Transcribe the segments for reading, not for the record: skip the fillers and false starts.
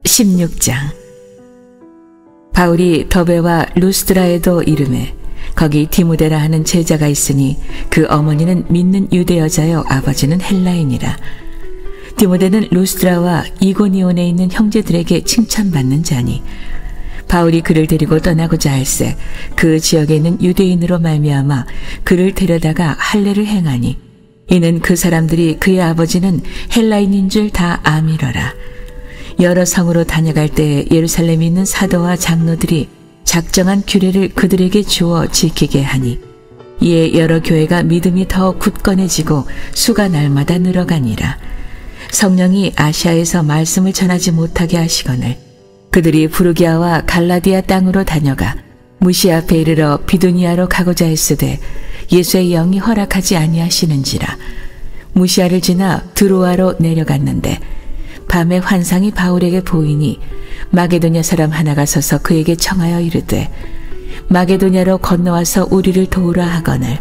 16장. 바울이 더베와 루스드라에도 이르매 거기 디모데라 하는 제자가 있으니 그 어머니는 믿는 유대 여자요 아버지는 헬라인이라. 디모데는 루스드라와 이고니온에 있는 형제들에게 칭찬받는 자니 바울이 그를 데리고 떠나고자 할새 그 지역에 있는 유대인으로 말미암아 그를 데려다가 할례를 행하니 이는 그 사람들이 그의 아버지는 헬라인인 줄 다 아미러라. 여러 성으로 다녀갈 때 예루살렘에 있는 사도와 장로들이 작정한 규례를 그들에게 주어 지키게 하니 이에 여러 교회가 믿음이 더 굳건해지고 수가 날마다 늘어가니라. 성령이 아시아에서 말씀을 전하지 못하게 하시거늘 그들이 부르기아와 갈라디아 땅으로 다녀가 무시 앞에 이르러 비두니아로 가고자 했으되 예수의 영이 허락하지 아니하시는지라. 무시아를 지나 드로아로 내려갔는데 밤에 환상이 바울에게 보이니 마게도냐 사람 하나가 서서 그에게 청하여 이르되 마게도냐로 건너와서 우리를 도우라 하거늘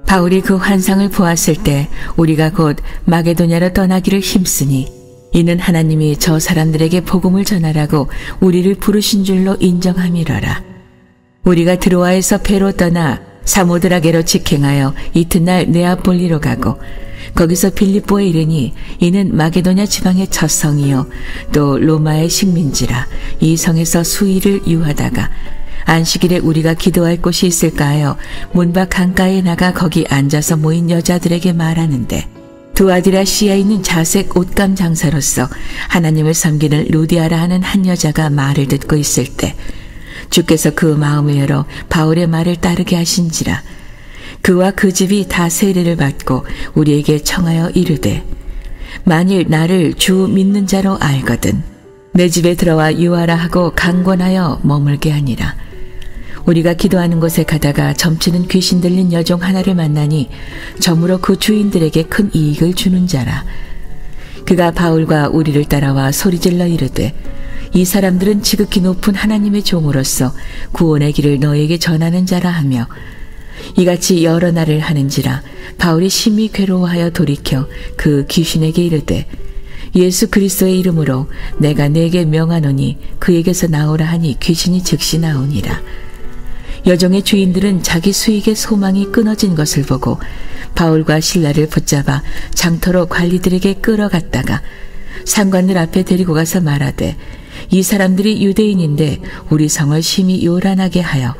바울이 그 환상을 보았을 때 우리가 곧 마게도냐로 떠나기를 힘쓰니 이는 하나님이 저 사람들에게 복음을 전하라고 우리를 부르신 줄로 인정함이러라. 우리가 드로아에서 배로 떠나 사모드라게로 직행하여 이튿날 네아폴리로 가고 거기서 빌립보에 이르니 이는 마게도냐 지방의 첫 성이요 또 로마의 식민지라. 이 성에서 수일을 유하다가 안식일에 우리가 기도할 곳이 있을까 하여 문밖 강가에 나가 거기 앉아서 모인 여자들에게 말하는데 두아디라시아에 있는 자색 옷감 장사로서 하나님을 섬기는 루디아라 하는 한 여자가 말을 듣고 있을 때 주께서 그 마음을 열어 바울의 말을 따르게 하신지라. 그와 그 집이 다 세례를 받고 우리에게 청하여 이르되 만일 나를 주 믿는 자로 알거든 내 집에 들어와 유하라 하고 강권하여 머물게 하니라. 우리가 기도하는 곳에 가다가 점치는 귀신 들린 여종 하나를 만나니 점으로 그 주인들에게 큰 이익을 주는 자라. 그가 바울과 우리를 따라와 소리질러 이르되 이 사람들은 지극히 높은 하나님의 종으로서 구원의 길을 너에게 전하는 자라 하며 이같이 여러 날을 하는지라. 바울이 심히 괴로워하여 돌이켜 그 귀신에게 이르되 예수 그리스도의 이름으로 내가 네게 명하노니 그에게서 나오라 하니 귀신이 즉시 나오니라. 여종의 주인들은 자기 수익의 소망이 끊어진 것을 보고 바울과 실라를 붙잡아 장터로 관리들에게 끌어갔다가 상관들 앞에 데리고 가서 말하되 이 사람들이 유대인인데 우리 성을 심히 요란하게 하여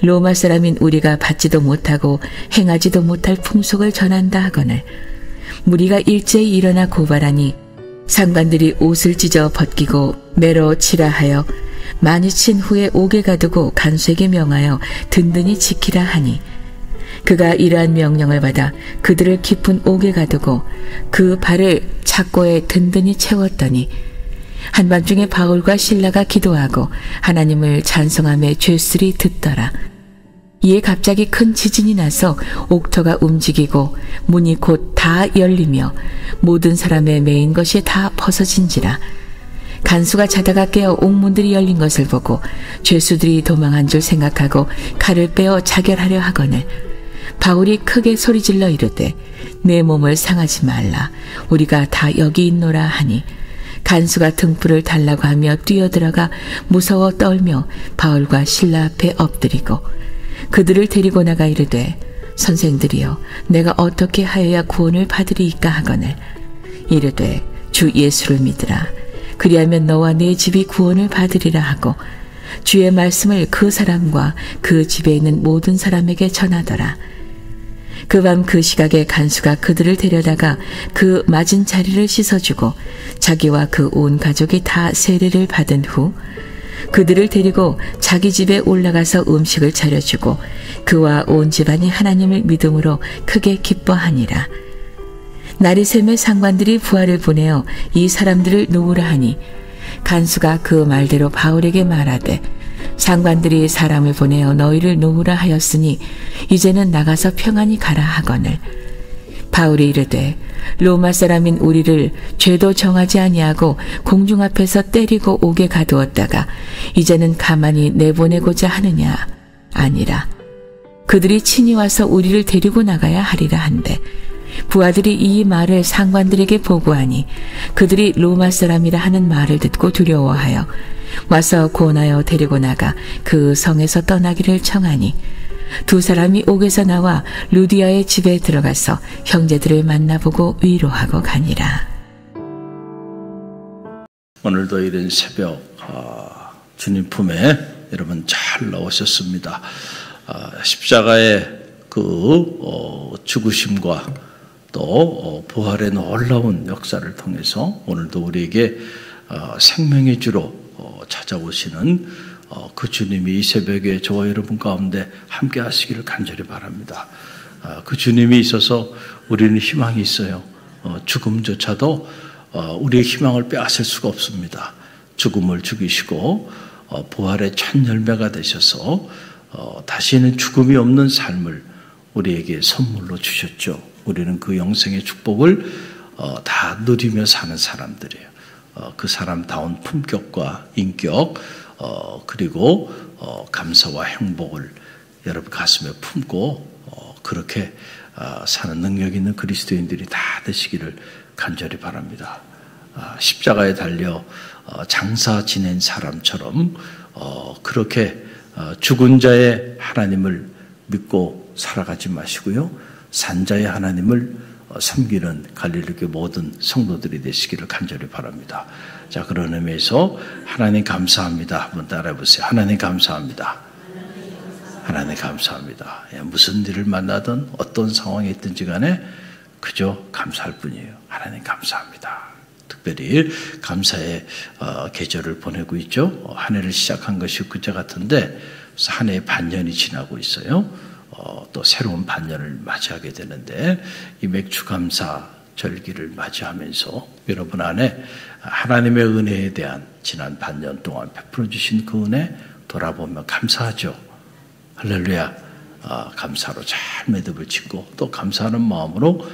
로마 사람인 우리가 받지도 못하고 행하지도 못할 풍속을 전한다 하거늘 무리가 일제히 일어나 고발하니 상관들이 옷을 찢어 벗기고 매로 치라 하여 많이 친 후에 옥에 가두고 간수에게 명하여 든든히 지키라 하니 그가 이러한 명령을 받아 그들을 깊은 옥에 가두고 그 발을 착고에 든든히 채웠더니 한밤중에 바울과 실라가 기도하고 하나님을 찬송하며 죄수들이 듣더라. 이에 갑자기 큰 지진이 나서 옥터가 움직이고 문이 곧 다 열리며 모든 사람의 매인 것이 다 벗어진지라. 간수가 자다가 깨어 옥문들이 열린 것을 보고 죄수들이 도망한 줄 생각하고 칼을 빼어 자결하려 하거늘 바울이 크게 소리질러 이르되 내 몸을 상하지 말라. 우리가 다 여기 있노라 하니 간수가 등불을 달라고 하며 뛰어들어가 무서워 떨며 바울과 실라 앞에 엎드리고 그들을 데리고 나가 이르되 선생들이여 내가 어떻게 하여야 구원을 받으리이까 하거늘 이르되 주 예수를 믿으라. 그리하면 너와 네 집이 구원을 받으리라 하고 주의 말씀을 그 사람과 그 집에 있는 모든 사람에게 전하더라. 그 밤 그 시각에 간수가 그들을 데려다가 그 맞은 자리를 씻어주고 자기와 그 온 가족이 다 세례를 받은 후 그들을 데리고 자기 집에 올라가서 음식을 차려주고 그와 온 집안이 하나님을 믿음으로 크게 기뻐하니라. 날이 새매 상관들이 부하를 보내어 이 사람들을 놓으라 하니 간수가 그 말대로 바울에게 말하되 상관들이 사람을 보내어 너희를 놓으라 하였으니 이제는 나가서 평안히 가라 하거늘 바울이 이르되 로마 사람인 우리를 죄도 정하지 아니하고 공중 앞에서 때리고 옥에 가두었다가 이제는 가만히 내보내고자 하느냐? 아니라 그들이 친히 와서 우리를 데리고 나가야 하리라 한데 부하들이 이 말을 상관들에게 보고하니 그들이 로마 사람이라 하는 말을 듣고 두려워하여 와서 권하여 데리고 나가 그 성에서 떠나기를 청하니 두 사람이 옥에서 나와 루디아의 집에 들어가서 형제들을 만나보고 위로하고 가니라. 오늘도 이른 새벽 주님 품에 여러분 잘 나오셨습니다. 십자가의 그 죽으심과 또 부활의 놀라운 역사를 통해서 오늘도 우리에게 생명의 주로 찾아오시는 그 주님이 이 새벽에 저와 여러분 가운데 함께 하시기를 간절히 바랍니다. 그 주님이 있어서 우리는 희망이 있어요. 죽음조차도 우리의 희망을 빼앗을 수가 없습니다. 죽음을 죽이시고 부활의 첫 열매가 되셔서 다시는 죽음이 없는 삶을 우리에게 선물로 주셨죠. 우리는 그 영생의 축복을 다 누리며 사는 사람들이에요. 그 사람다운 품격과 인격 그리고 감사와 행복을 여러분 가슴에 품고 그렇게 사는 능력 있는 그리스도인들이 다 되시기를 간절히 바랍니다. 십자가에 달려 장사 지낸 사람처럼 그렇게 죽은 자의 하나님을 믿고 살아가지 마시고요. 산자의 하나님을 섬기는 갈릴리교회 모든 성도들이 되시기를 간절히 바랍니다. 자, 그런 의미에서 하나님 감사합니다. 한번 따라해보세요. 하나님 감사합니다. 하나님 감사합니다. 무슨 일을 만나든 어떤 상황이 있든지 간에 그저 감사할 뿐이에요. 하나님 감사합니다. 특별히 감사의 계절을 보내고 있죠. 한 해를 시작한 것이 그제 같은데 한 해의 반년이 지나고 있어요. 또 새로운 반년을 맞이하게 되는데 이 맥주감사 절기를 맞이하면서 여러분 안에 하나님의 은혜에 대한 지난 반년 동안 베풀어 주신 그 은혜 돌아보며 감사하죠. 할렐루야. 감사로 잘 매듭을 짓고 또 감사하는 마음으로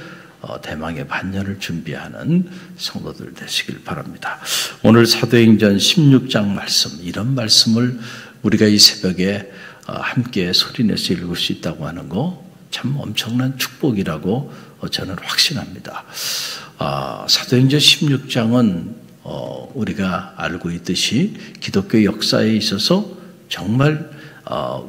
대망의 반년을 준비하는 성도들 되시길 바랍니다. 오늘 사도행전 16장 말씀, 이런 말씀을 우리가 이 새벽에 함께 소리내서 읽을 수 있다고 하는 거 참 엄청난 축복이라고 저는 확신합니다. 사도행전 16장은 우리가 알고 있듯이 기독교 역사에 있어서 정말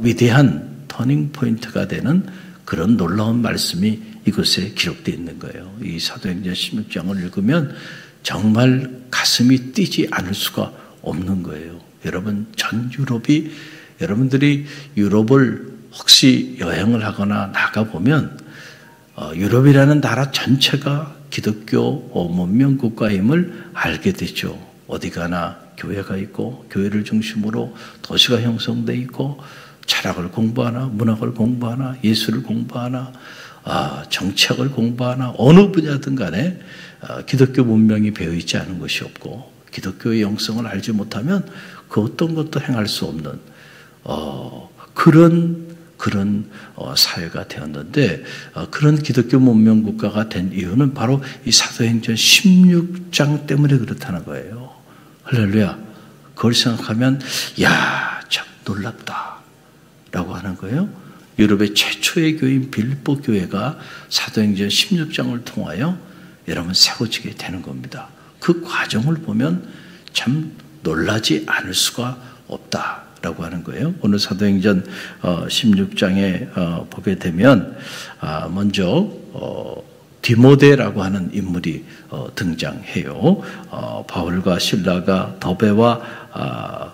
위대한 터닝 포인트가 되는 그런 놀라운 말씀이 이곳에 기록되어 있는 거예요. 이 사도행전 16장을 읽으면 정말 가슴이 뛰지 않을 수가 없는 거예요. 여러분, 전 유럽이, 여러분들이 유럽을 혹시 여행을 하거나 나가보면 유럽이라는 나라 전체가 기독교 문명국가임을 알게 되죠. 어디 가나 교회가 있고 교회를 중심으로 도시가 형성되어 있고 철학을 공부하나 문학을 공부하나 예술을 공부하나 정치학을 공부하나 어느 분야든 간에 기독교 문명이 배어있지 않은 것이 없고 기독교의 영성을 알지 못하면 그 어떤 것도 행할 수 없는 그런 사회가 되었는데 그런 기독교 문명국가가 된 이유는 바로 이 사도행전 16장 때문에 그렇다는 거예요. 할렐루야. 그걸 생각하면 야, 참 놀랍다 라고 하는 거예요. 유럽의 최초의 교회인 빌립보 교회가 사도행전 16장을 통하여 여러분 세워지게 되는 겁니다. 그 과정을 보면 참 놀라지 않을 수가 없다라고 하는 거예요. 오늘 사도행전 16장에 보게 되면 먼저 디모데라고 하는 인물이 등장해요. 바울과 실라가 더베와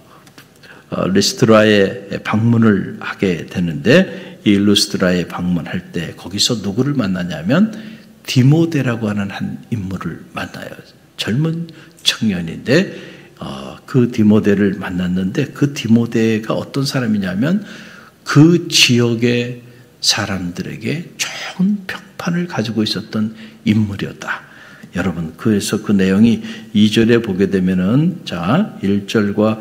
리스트라에 방문을 하게 되는데 이 리스트라에 방문할 때 거기서 누구를 만나냐면 디모데라고 하는 한 인물을 만나요. 젊은 청년인데 그 디모데를 만났는데 그 디모데가 어떤 사람이냐면 그 지역의 사람들에게 좋은 평판을 가지고 있었던 인물이었다. 여러분, 그래서 그 내용이 2절에 보게 되면은, 자, 1절과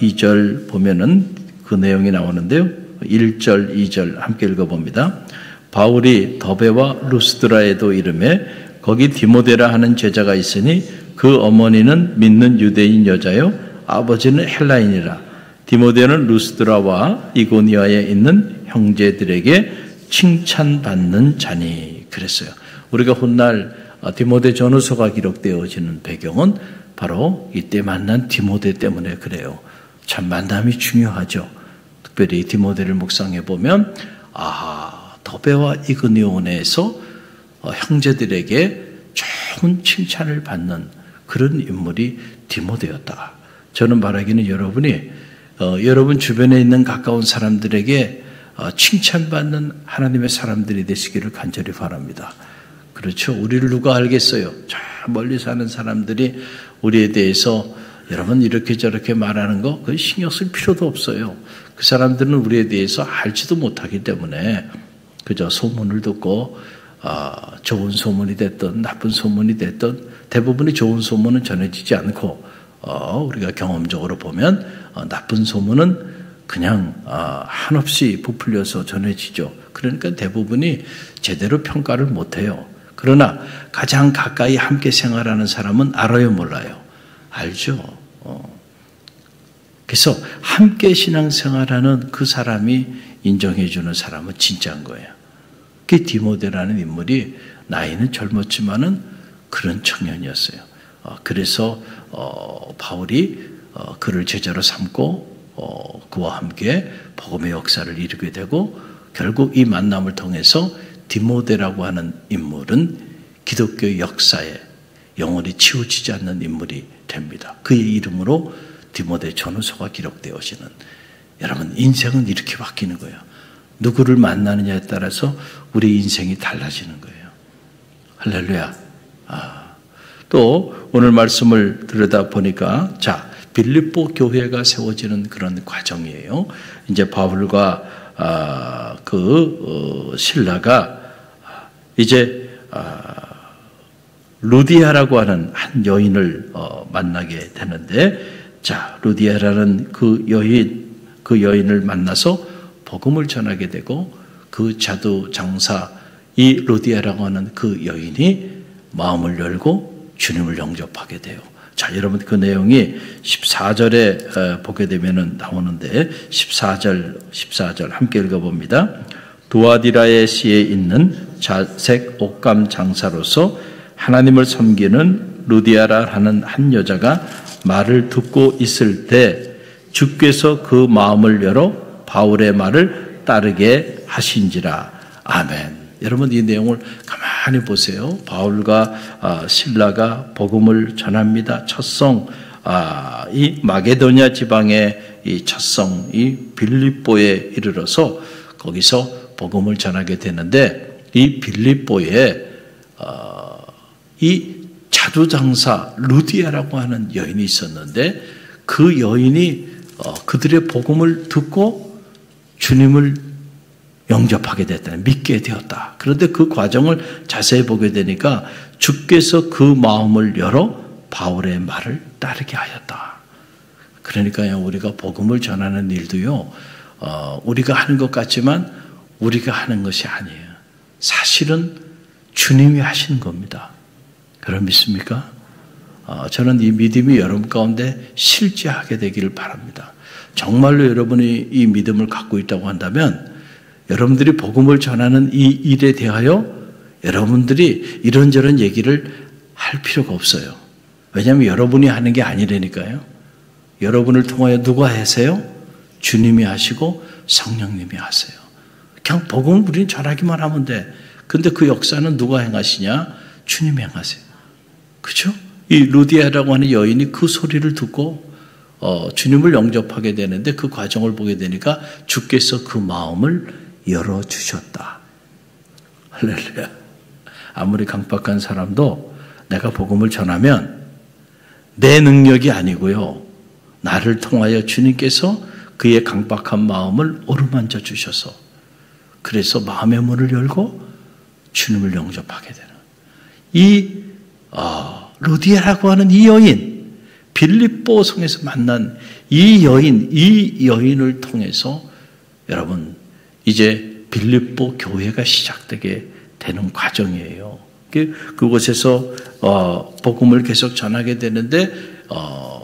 2절 보면은 그 내용이 나오는데요. 1절, 2절 함께 읽어봅니다. 바울이 더베와 루스드라에도 이르매 거기 디모데라 하는 제자가 있으니 그 어머니는 믿는 유대인 여자요 아버지는 헬라인이라. 디모데는 루스드라와 이고니아에 있는 형제들에게 칭찬받는 자니. 그랬어요. 우리가 훗날 디모데 전후서가 기록되어지는 배경은 바로 이때 만난 디모데 때문에 그래요. 참 만남이 중요하죠. 특별히 디모데를 묵상해 보면 더베와 이그니온에서 형제들에게 좋은 칭찬을 받는 그런 인물이 디모데였다. 저는 말하기는 여러분이 여러분 주변에 있는 가까운 사람들에게 칭찬받는 하나님의 사람들이 되시기를 간절히 바랍니다. 그렇죠. 우리를 누가 알겠어요? 저 멀리 사는 사람들이 우리에 대해서 여러분 이렇게 저렇게 말하는 거 그거 신경 쓸 필요도 없어요. 그 사람들은 우리에 대해서 알지도 못하기 때문에 그저 소문을 듣고 좋은 소문이 됐든 나쁜 소문이 됐든 대부분이 좋은 소문은 전해지지 않고 우리가 경험적으로 보면 나쁜 소문은 그냥 한없이 부풀려서 전해지죠. 그러니까 대부분이 제대로 평가를 못해요. 그러나 가장 가까이 함께 생활하는 사람은 알아요, 몰라요? 알죠. 그래서 함께 신앙생활하는 그 사람이 인정해주는 사람은 진짜인 거예요. 그 디모데라는 인물이 나이는 젊었지만은 그런 청년이었어요. 그래서 바울이 그를 제자로 삼고 그와 함께 복음의 역사를 이루게 되고 결국 이 만남을 통해서 디모데라고 하는 인물은 기독교 역사에 영원히 치우치지 않는 인물이 됩니다. 그의 이름으로 디모데 전후서가 기록되어지는 여러분 인생은 이렇게 바뀌는 거예요. 누구를 만나느냐에 따라서 우리 인생이 달라지는 거예요. 할렐루야. 또 오늘 말씀을 들여다보니까 빌립보 교회가 세워지는 그런 과정이에요. 이제 바울과 신라가 이제 루디아라고 하는 한 여인을 만나게 되는데 루디아라는 그 여인을 만나서 복음을 전하게 되고 그 자두 장사 이 루디아라고 하는 그 여인이 마음을 열고 주님을 영접하게 돼요. 여러분 그 내용이 14절에 보게 되면 나오는데 14절 함께 읽어봅니다. 두아디라의 시에 있는 자색 옷감 장사로서 하나님을 섬기는 루디아라 하는 한 여자가 말을 듣고 있을 때 주께서 그 마음을 열어 바울의 말을 따르게 하신지라. 아멘. 여러분 이 내용을 가만히 보세요. 바울과 신라가 복음을 전합니다. 첫성 이 마게도냐 지방의 이 첫성 이 빌립보에 이르러서 거기서 복음을 전하게 되는데 이 빌립보에 이 자두장사 루디아라고 하는 여인이 있었는데 그 여인이 그들의 복음을 듣고 주님을 영접하게 됐다. 믿게 되었다. 그런데 그 과정을 자세히 보게 되니까 주께서 그 마음을 열어 바울의 말을 따르게 하였다. 그러니까요, 우리가 복음을 전하는 일도요, 우리가 하는 것 같지만 우리가 하는 것이 아니에요. 사실은 주님이 하시는 겁니다. 여러분 믿습니까? 저는 이 믿음이 여러분 가운데 실제하게 되기를 바랍니다. 정말로 여러분이 이 믿음을 갖고 있다고 한다면 여러분들이 복음을 전하는 이 일에 대하여 여러분들이 이런저런 얘기를 할 필요가 없어요. 왜냐하면 여러분이 하는 게 아니라니까요. 여러분을 통하여 누가 하세요? 주님이 하시고 성령님이 하세요. 그냥 복음을 우리는 전하기만 하면 돼. 근데 그 역사는 누가 행하시냐? 주님이 행하세요. 그렇죠? 이 루디아라고 하는 여인이 그 소리를 듣고 주님을 영접하게 되는데 그 과정을 보게 되니까 주께서 그 마음을 열어주셨다. 할렐루야. 아무리 강박한 사람도 내가 복음을 전하면 내 능력이 아니고요. 나를 통하여 주님께서 그의 강박한 마음을 어루만져 주셔서 그래서 마음의 문을 열고 주님을 영접하게 되는 이 루디아라고 하는 이 여인, 빌립보 성에서 만난 이 여인을 통해서 여러분 이제 빌립보 교회가 시작되게 되는 과정이에요. 그곳에서 복음을 계속 전하게 되는데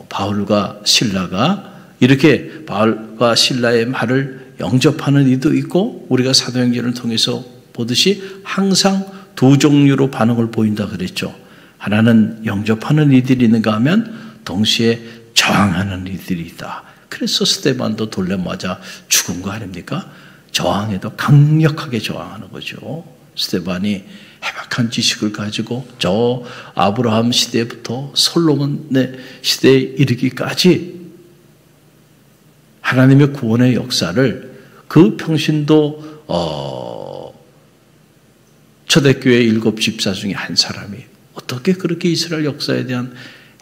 바울과 신라가 이렇게 바울과 신라의 말을 영접하는 이도 있고 우리가 사도행전을 통해서 보듯이 항상 두 종류로 반응을 보인다 그랬죠. 하나는 영접하는 이들이 있는가 하면 동시에 저항하는 이들이 있다. 그래서 스데반도 돌려 맞아 죽은 거 아닙니까? 저항에도 강력하게 저항하는 거죠. 스데반이 해박한 지식을 가지고 저 아브라함 시대부터 솔로몬의 시대에 이르기까지 하나님의 구원의 역사를 그 평신도 초대교회 7 집사 중에 한 사람이 어떻게 그렇게 이스라엘 역사에 대한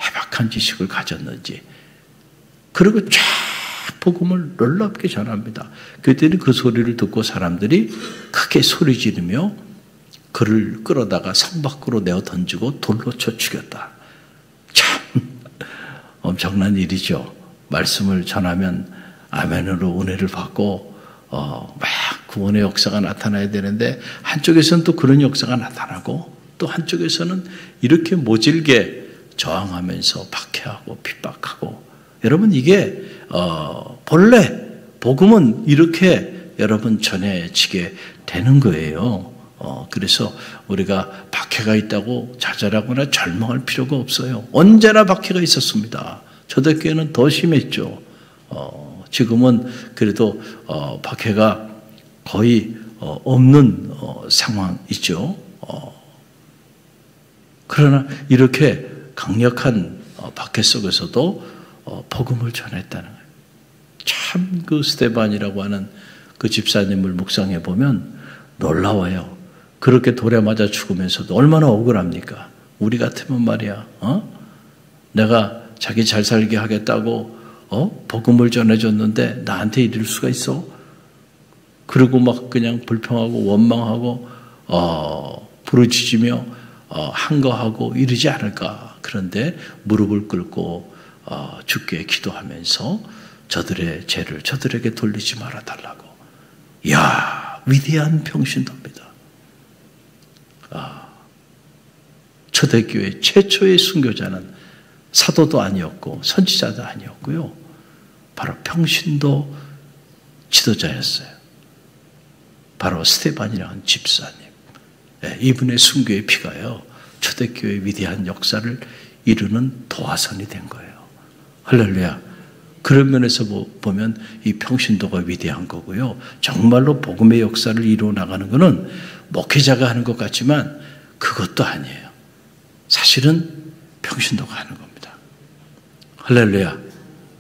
해박한 지식을 가졌는지, 그리고 쫙 복음을 놀랍게 전합니다. 그때는 그 소리를 듣고 사람들이 크게 소리 지르며 그를 끌어다가 성 밖으로 내어 던지고 돌로 쳐 죽였다. 참 엄청난 일이죠. 말씀을 전하면 아멘으로 은혜를 받고 막 구원의 역사가 나타나야 되는데, 한쪽에서는 또 그런 역사가 나타나고 또 한쪽에서는 이렇게 모질게 저항하면서 박해하고 핍박하고. 여러분, 이게 본래 복음은 이렇게 여러분 전해지게 되는 거예요. 그래서 우리가 박해가 있다고 좌절하거나 절망할 필요가 없어요. 언제나 박해가 있었습니다. 초대교회는 더 심했죠. 지금은 그래도 박해가 거의 없는 상황이죠. 그러나 이렇게 강력한 박해 속에서도 복음을 전했다는 거예요. 참 그 스데반이라고 하는 그 집사님을 묵상해 보면 놀라워요. 그렇게 돌에 맞아 죽으면서도 얼마나 억울합니까? 우리 같으면 말이야, 내가 자기 잘 살게 하겠다고 복음을 전해줬는데 나한테 이럴 수가 있어? 그리고 막 그냥 불평하고 원망하고 부르짖으며 한거하고 이러지 않을까? 그런데 무릎을 꿇고 주께 기도하면서 저들의 죄를 저들에게 돌리지 말아달라고. 이야, 위대한 평신도입니다. 초대교회 최초의 순교자는 사도도 아니었고 선지자도 아니었고요. 바로 평신도 지도자였어요. 바로 스데반이라는 집사님. 이분의 순교의 피가요, 초대교회의 위대한 역사를 이루는 도화선이 된 거예요. 할렐루야. 그런 면에서 보면 이 평신도가 위대한 거고요. 정말로 복음의 역사를 이루어 나가는 것은 목회자가 하는 것 같지만 그것도 아니에요. 사실은 평신도가 하는 겁니다. 할렐루야.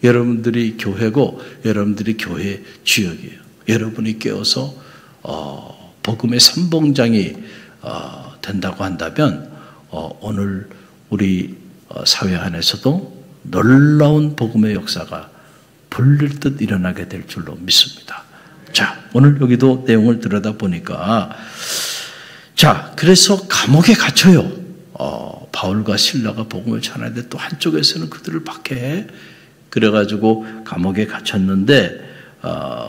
여러분들이 교회고 여러분들이 교회의 주역이에요. 여러분이 깨어서 복음의 선봉장이 된다고 한다면 오늘 우리 사회 안에서도 놀라운 복음의 역사가 불릴 듯 일어나게 될 줄로 믿습니다. 자, 오늘 여기도 내용을 들여다보니까, 자, 그래서 감옥에 갇혀요. 바울과 실라가 복음을 전하는데 또 한쪽에서는 그들을 박해해. 그래가지고 감옥에 갇혔는데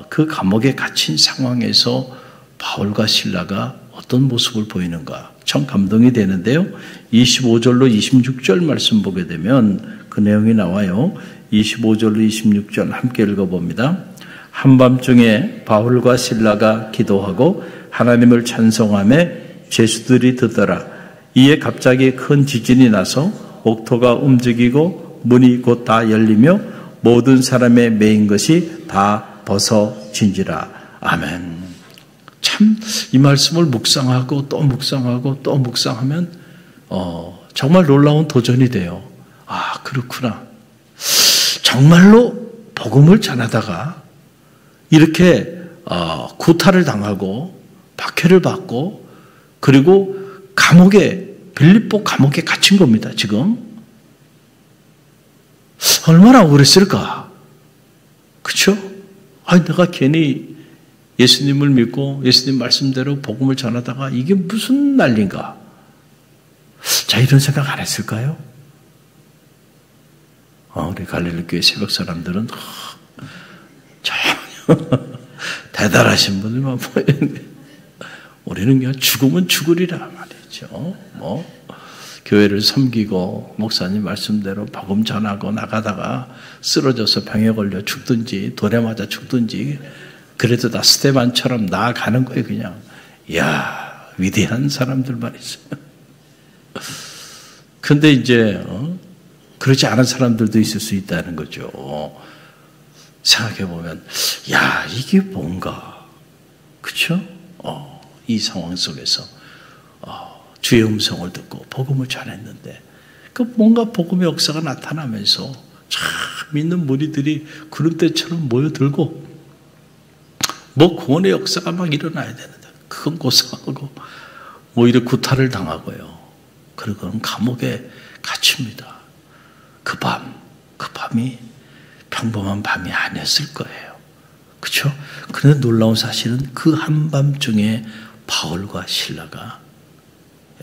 그 감옥에 갇힌 상황에서 바울과 실라가 어떤 모습을 보이는가 참 감동이 되는데요. 25절로 26절 말씀 보게 되면 그 내용이 나와요. 25절로 26절 함께 읽어봅니다. 한밤중에 바울과 실라가 기도하고 하나님을 찬송하며 죄수들이 듣더라. 이에 갑자기 큰 지진이 나서 옥토가 움직이고 문이 곧 다 열리며 모든 사람의 매인 것이 다 벗어진지라. 아멘. 참 이 말씀을 묵상하고 또 묵상하고 또 묵상하면 정말 놀라운 도전이 돼요. 아, 그렇구나. 정말로 복음을 전하다가 이렇게 구타를 당하고 박해를 받고 그리고 빌립보 감옥에 갇힌 겁니다. 지금 얼마나 억울했을까? 그렇죠? 아, 내가 괜히 예수님을 믿고 예수님 말씀대로 복음을 전하다가 이게 무슨 난리인가? 자, 이런 생각 안 했을까요? 우리 갈릴리교회 새벽 사람들은 전혀 대단하신 분들만 보이는데 우리는 그냥 죽으면 죽으리라 말이죠. 교회를 섬기고 목사님 말씀대로 복음 전하고 나가다가 쓰러져서 병에 걸려 죽든지 돌에 맞아 죽든지 그래도 다 스데반처럼 나아가는 거예요. 그냥 이야, 위대한 사람들만 있어요. 근데 이제 그렇지 않은 사람들도 있을 수 있다는 거죠. 생각해 보면, 야, 이게 뭔가, 그렇죠? 이 상황 속에서 주의 음성을 듣고 복음을 전했는데, 그 뭔가 복음의 역사가 나타나면서 참 믿는 무리들이 구름대처럼 모여들고, 뭐 구원의 역사가 막 일어나야 되는데, 그건 고사하고 오히려 구타를 당하고요. 그리고 감옥에 갇힙니다. 그 밤이 평범한 밤이 아니었을 거예요. 그렇죠? 그런데 놀라운 사실은 그 한밤중에 바울과 실라가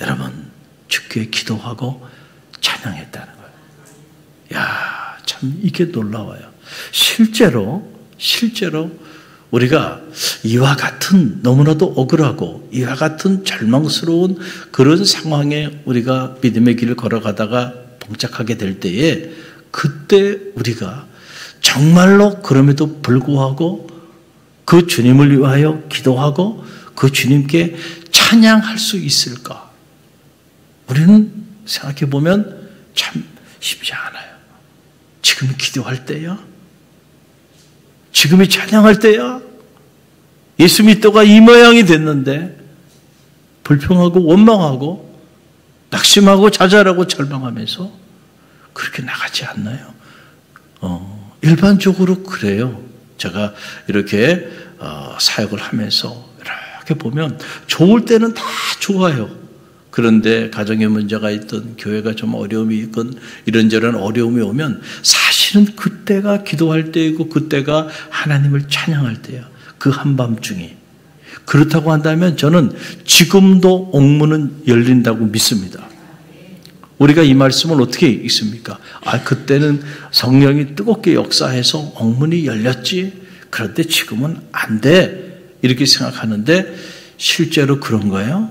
여러분 주께 기도하고 찬양했다는 거예요. 야, 참 이게 놀라워요. 실제로 우리가 이와 같은 너무나도 억울하고 이와 같은 절망스러운 그런 상황에 우리가 믿음의 길을 걸어가다가 봉착하게 될 때에, 그때 우리가 정말로 그럼에도 불구하고 그 주님을 위하여 기도하고 그 주님께 찬양할 수 있을까? 우리는 생각해 보면 참 쉽지 않아요. 지금이 기도할 때야? 지금이 찬양할 때야? 예수 믿다가 이 모양이 됐는데 불평하고 원망하고 낙심하고 좌절하고 절망하면서 그렇게 나가지 않나요? 일반적으로 그래요. 제가 이렇게 사역을 하면서 이렇게 보면 좋을 때는 다 좋아요. 그런데 가정에 문제가 있든 교회가 좀 어려움이 있건 이런저런 어려움이 오면 사실은 그때가 기도할 때이고 그때가 하나님을 찬양할 때예요. 그 한밤중에. 그렇다고 한다면 저는 지금도 옥문은 열린다고 믿습니다. 우리가 이 말씀을 어떻게 읽습니까? 그때는 성령이 뜨겁게 역사해서 옥문이 열렸지. 그런데 지금은 안 돼. 이렇게 생각하는데 실제로 그런 거예요?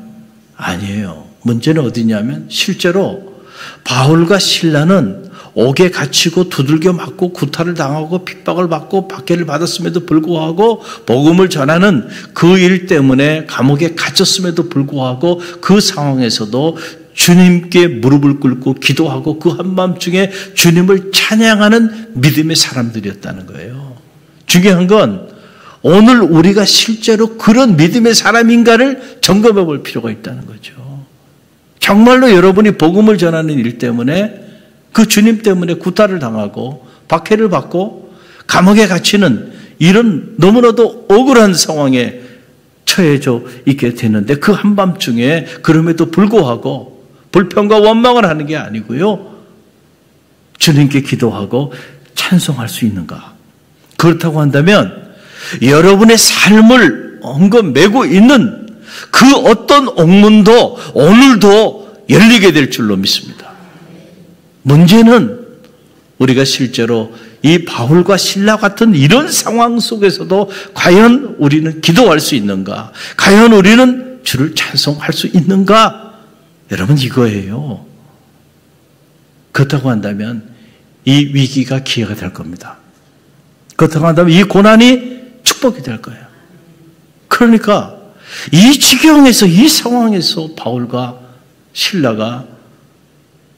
아니에요. 문제는 어디냐면 실제로 바울과 실라는 옥에 갇히고 두들겨 맞고 구타를 당하고 핍박을 받고 박해를 받았음에도 불구하고 복음을 전하는 그 일 때문에 감옥에 갇혔음에도 불구하고 그 상황에서도 주님께 무릎을 꿇고 기도하고 그 한밤중에 주님을 찬양하는 믿음의 사람들이었다는 거예요. 중요한 건 오늘 우리가 실제로 그런 믿음의 사람인가를 점검해 볼 필요가 있다는 거죠. 정말로 여러분이 복음을 전하는 일 때문에 그 주님 때문에 구타를 당하고 박해를 받고 감옥에 갇히는 이런 너무나도 억울한 상황에 처해져 있게 되는데 그 한밤중에 그럼에도 불구하고 불평과 원망을 하는 게 아니고요. 주님께 기도하고 찬송할 수 있는가? 그렇다고 한다면 여러분의 삶을 엉거매고 있는 그 어떤 옥문도 오늘도 열리게 될 줄로 믿습니다. 문제는 우리가 실제로 이 바울과 실라 같은 이런 상황 속에서도 과연 우리는 기도할 수 있는가? 과연 우리는 주를 찬송할 수 있는가? 여러분 이거예요. 그렇다고 한다면 이 위기가 기회가 될 겁니다. 그렇다고 한다면 이 고난이 축복이 될 거예요. 그러니까 이 지경에서 이 상황에서 바울과 실라가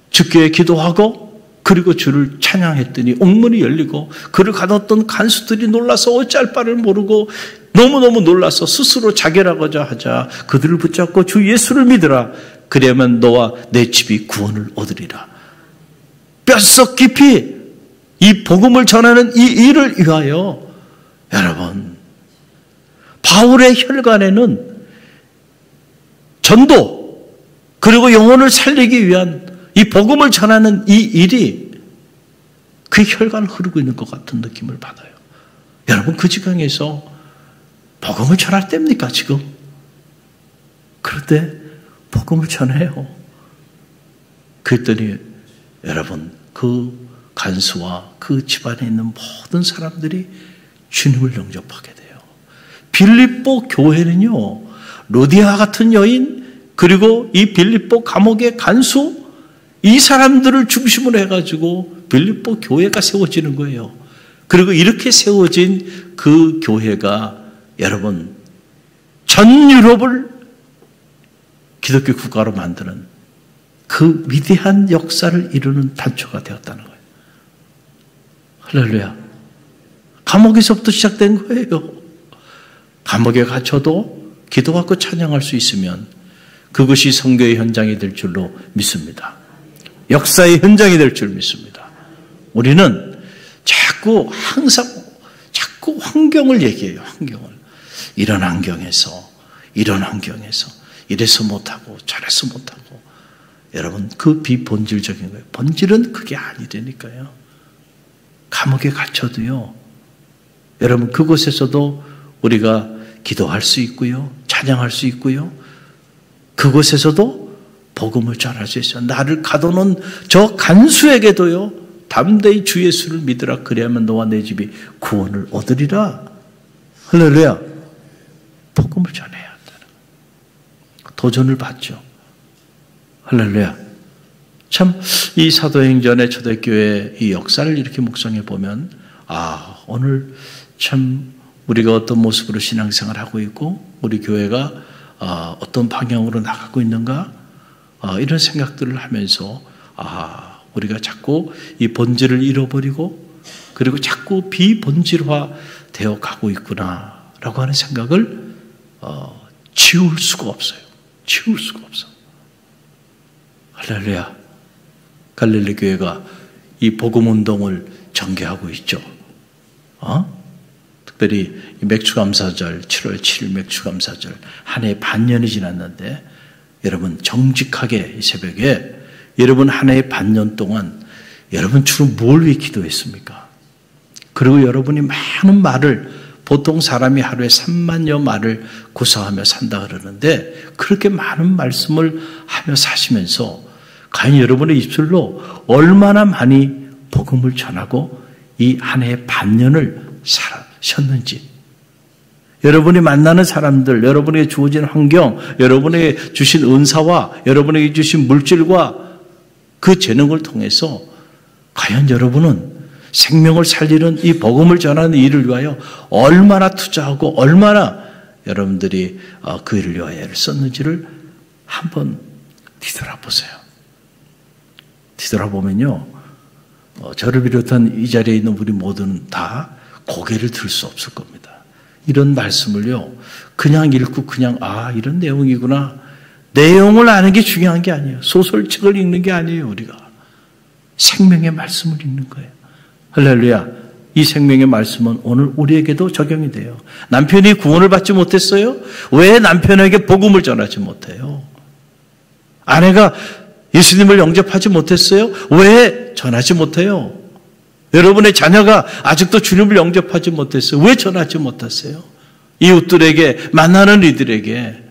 주께 기도하고 그리고 주를 찬양했더니 옥문이 열리고 그를 가뒀던 간수들이 놀라서 어찌할 바를 모르고 너무너무 놀라서 스스로 자결하고자 하자 그들을 붙잡고 주 예수를 믿으라. 그래야만 너와 내 집이 구원을 얻으리라. 뼛속 깊이 이 복음을 전하는 이 일을 위하여 여러분 바울의 혈관에는 전도 그리고 영혼을 살리기 위한 이 복음을 전하는 이 일이 그 혈관을 흐르고 있는 것 같은 느낌을 받아요. 여러분 그 지경에서 복음을 전할 때입니까 지금? 그런데 복음을 전해요. 그랬더니 여러분 그 간수와 그 집안에 있는 모든 사람들이 주님을 영접하게 돼요. 빌립보 교회는요. 로디아 같은 여인 그리고 이 빌립보 감옥의 간수 이 사람들을 중심으로 해가지고 빌립보 교회가 세워지는 거예요. 그리고 이렇게 세워진 그 교회가 여러분 전 유럽을 기독교 국가로 만드는 그 위대한 역사를 이루는 단초가 되었다는 거예요. 할렐루야. 감옥에서부터 시작된 거예요. 감옥에 갇혀도 기도하고 찬양할 수 있으면 그것이 선교의 현장이 될 줄로 믿습니다. 역사의 현장이 될 줄 믿습니다. 우리는 항상 자꾸 환경을 얘기해요. 환경을. 이런 환경에서 이래서 못하고 저래서 못하고. 여러분, 그 비본질적인 거예요. 본질은 그게 아니라니까요. 감옥에 갇혀도요, 여러분, 그곳에서도 우리가 기도할 수 있고요, 찬양할 수 있고요, 그곳에서도 복음을 전할 수 있어요. 나를 가둬놓은 저 간수에게도요, 담대히 주 예수를 믿으라. 그래야만 너와 내 집이 구원을 얻으리라. 할렐루야. 복음을 전해야 한다는 거예요. 도전을 받죠. 할렐루야. 참, 이 사도행전의 초대교회 이 역사를 이렇게 묵상해 보면, 오늘 참 우리가 어떤 모습으로 신앙생활을 하고 있고, 우리 교회가 어떤 방향으로 나가고 있는가, 이런 생각들을 하면서, 우리가 자꾸 이 본질을 잃어버리고, 그리고 자꾸 비본질화 되어 가고 있구나, 라고 하는 생각을, 지울 수가 없어요. 지울 수가 없어. 할렐루야. 갈릴리 교회가 이 복음 운동을 전개하고 있죠. 특별히 맥주감사절, 7월 7일 맥주감사절, 한 해 반년이 지났는데, 여러분 정직하게 이 새벽에 여러분 한 해 반년 동안 여러분 주로 뭘 위해 기도했습니까? 그리고 여러분이 많은 말을, 보통 사람이 하루에 3만여 말을 구사하며 산다 그러는데, 그렇게 많은 말씀을 하며 사시면서 과연 여러분의 입술로 얼마나 많이 복음을 전하고 이 한 해 반년을 사셨는지, 여러분이 만나는 사람들, 여러분에게 주어진 환경, 여러분에게 주신 은사와 여러분에게 주신 물질과 그 재능을 통해서 과연 여러분은 생명을 살리는 이 복음을 전하는 일을 위하여 얼마나 투자하고 얼마나 여러분들이 그 일을 위하여 애를 썼는지를 한번 뒤돌아보세요. 뒤돌아보면요, 저를 비롯한 이 자리에 있는 우리 모두는 다 고개를 들 수 없을 겁니다. 이런 말씀을요, 그냥 읽고 그냥 이런 내용이구나. 내용을 아는 게 중요한 게 아니에요. 소설책을 읽는 게 아니에요. 우리가 생명의 말씀을 읽는 거예요. 할렐루야. 이 생명의 말씀은 오늘 우리에게도 적용이 돼요. 남편이 구원을 받지 못했어요? 왜 남편에게 복음을 전하지 못해요? 아내가 예수님을 영접하지 못했어요? 왜 전하지 못해요? 여러분의 자녀가 아직도 주님을 영접하지 못했어요. 왜 전하지 못하세요? 이웃들에게, 만나는 이들에게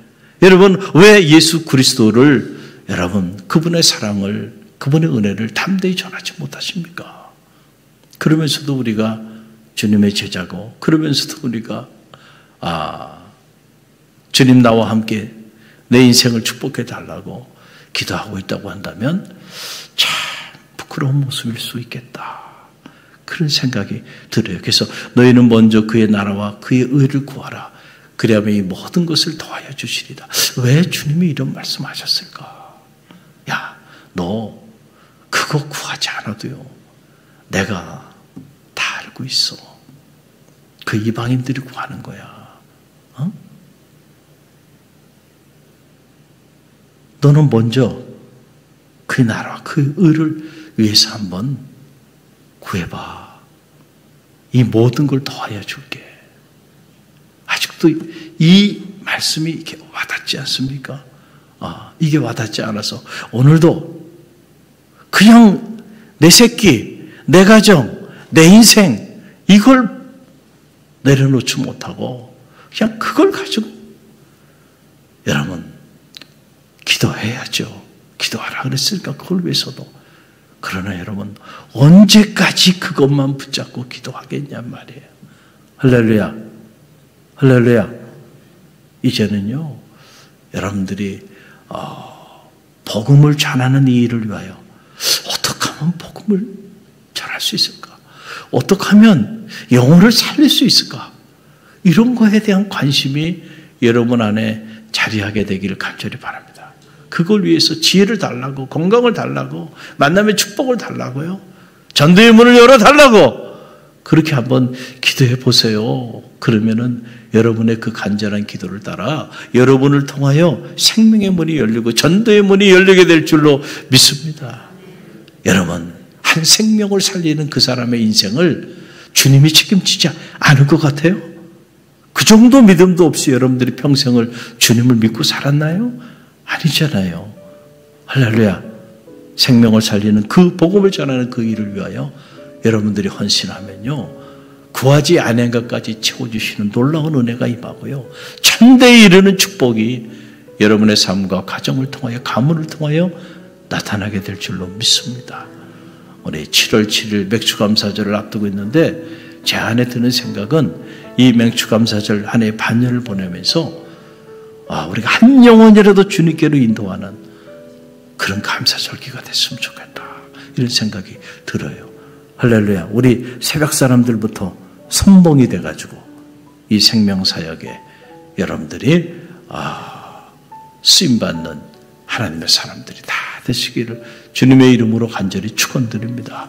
여러분 왜 예수 그리스도를, 여러분 그분의 사랑을, 그분의 은혜를 담대히 전하지 못하십니까? 그러면서도 우리가 주님의 제자고, 그러면서도 우리가 주님 나와 함께 내 인생을 축복해 달라고 기도하고 있다고 한다면 참 부끄러운 모습일 수 있겠다, 그런 생각이 들어요. 그래서 너희는 먼저 그의 나라와 그의 의를 구하라. 그리하면 이 모든 것을 더하여 주시리라. 왜 주님이 이런 말씀하셨을까? 야, 너 그거 구하지 않아도요, 내가 다 알고 있어. 그 이방인들이 구하는 거야. 너는 먼저 그 나라와 그 의를 위해서 한번 구해봐. 이 모든 걸 더하여 줄게. 아직도 이 말씀이 이렇게 와닿지 않습니까? 이게 와닿지 않아서 오늘도 그냥 내 새끼, 내 가정, 내 인생 이걸 내려놓지 못하고 그냥 그걸 가지고 여러분 기도해야죠. 기도하라 그랬으니까 그걸 위해서도. 그러나 여러분 언제까지 그것만 붙잡고 기도하겠냔 말이에요. 할렐루야. 할렐루야. 이제는요, 여러분들이 복음을 전하는 이 일을 위하여 어떻게 하면 복음을 전할 수 있을까? 어떻게 하면 영혼을 살릴 수 있을까? 이런 거에 대한 관심이 여러분 안에 자리하게 되기를 간절히 바랍니다. 그걸 위해서 지혜를 달라고, 건강을 달라고, 만남의 축복을 달라고요. 전도의 문을 열어달라고 그렇게 한번 기도해 보세요. 그러면은 여러분의 그 간절한 기도를 따라 여러분을 통하여 생명의 문이 열리고 전도의 문이 열리게 될 줄로 믿습니다. 여러분, 한 생명을 살리는 그 사람의 인생을 주님이 책임지지 않을 것 같아요? 그 정도 믿음도 없이 여러분들이 평생을 주님을 믿고 살았나요? 아니잖아요. 할렐루야. 생명을 살리는 그 복음을 전하는 그 일을 위하여 여러분들이 헌신하면요, 구하지 않은 것까지 채워주시는 놀라운 은혜가 임하고요, 천대에 이르는 축복이 여러분의 삶과 가정을 통하여, 가문을 통하여 나타나게 될 줄로 믿습니다. 우리 7월 7일 맥주감사절을 앞두고 있는데 제 안에 드는 생각은 이 맥주감사절 한 해 반년을 보내면서 우리가 한 영혼이라도 주님께로 인도하는 그런 감사절기가 됐으면 좋겠다, 이런 생각이 들어요. 할렐루야. 우리 새벽 사람들부터 선봉이 돼가지고 이 생명사역에 여러분들이 쓰임받는 하나님의 사람들이 다 되시기를 주님의 이름으로 간절히 축원드립니다.